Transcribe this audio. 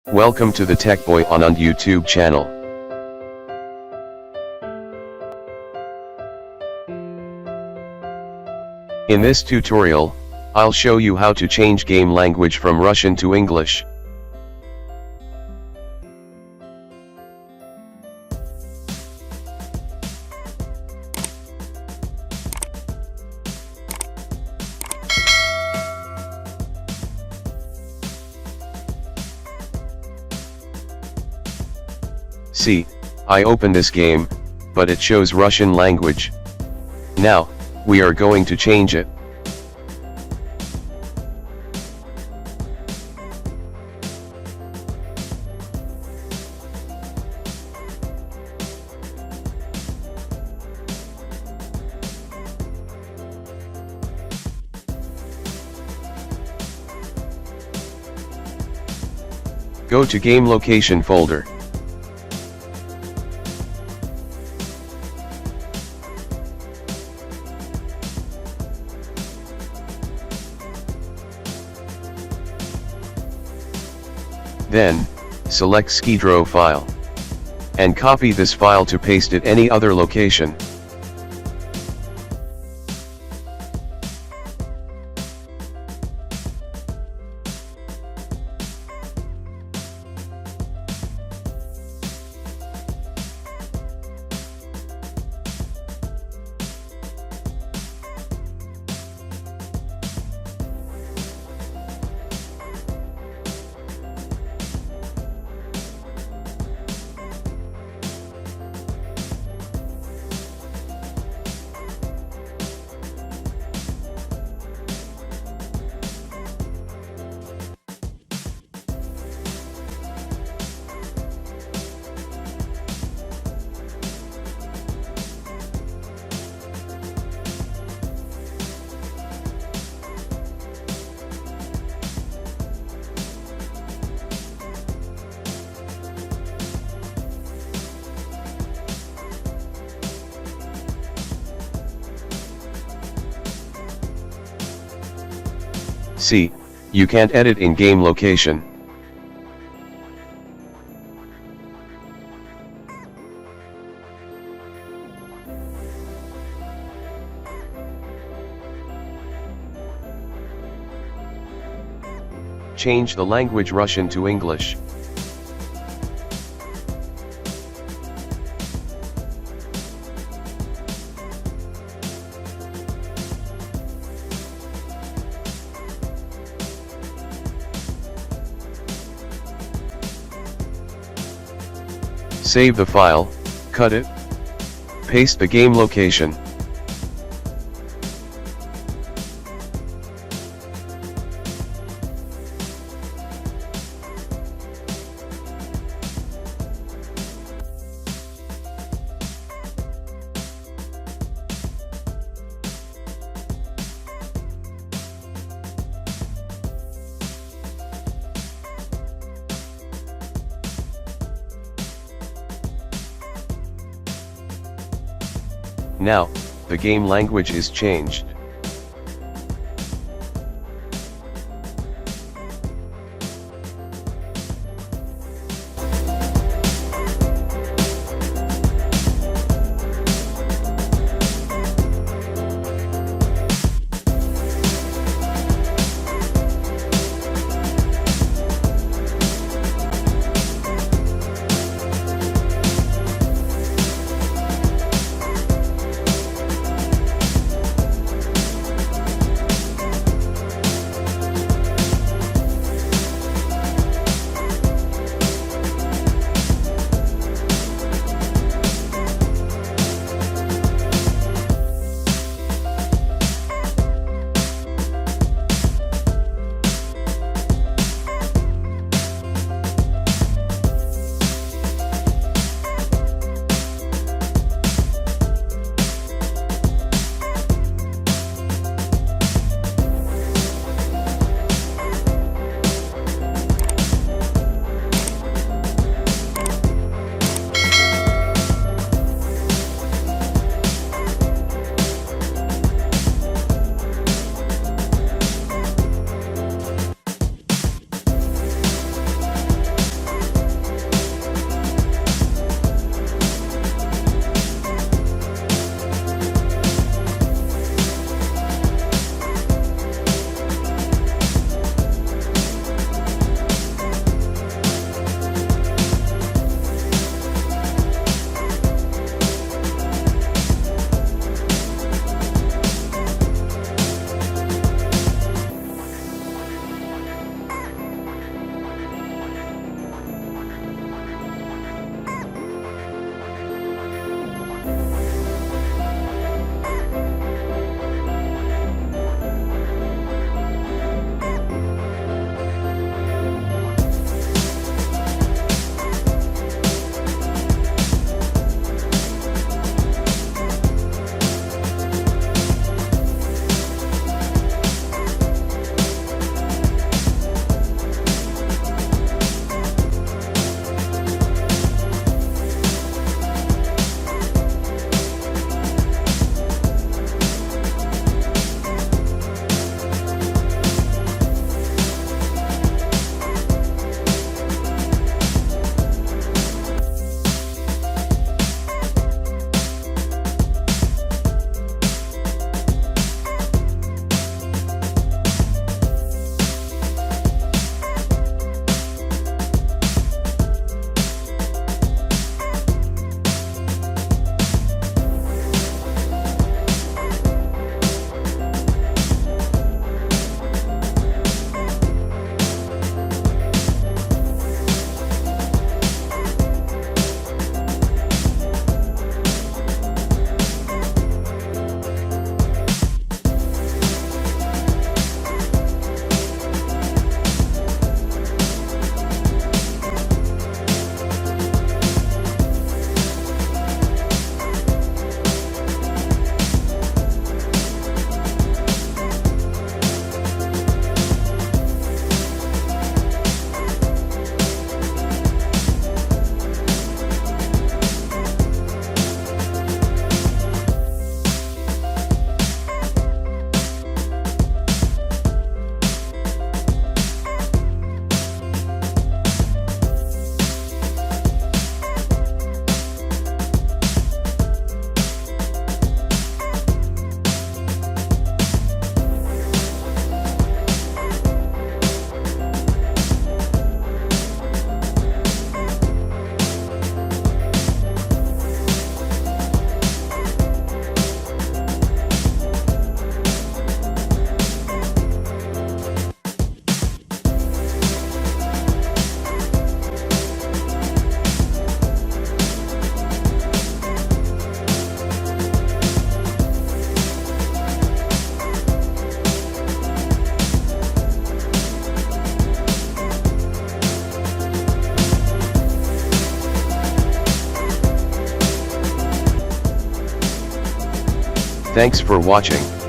Welcome to the Tech Boy Anand YouTube channel. In this tutorial, I'll show you how to change game language from Russian to English. See, I open this game, but it shows Russian language. Now, we are going to change it. Go to Game Location folder. Then, select SkiDraw file. And copy this file to paste it any other location. See, you can't edit in game location. Change the language Russian to English. Save the file, cut it, paste the game location. Now, the game language is changed. Thanks for watching.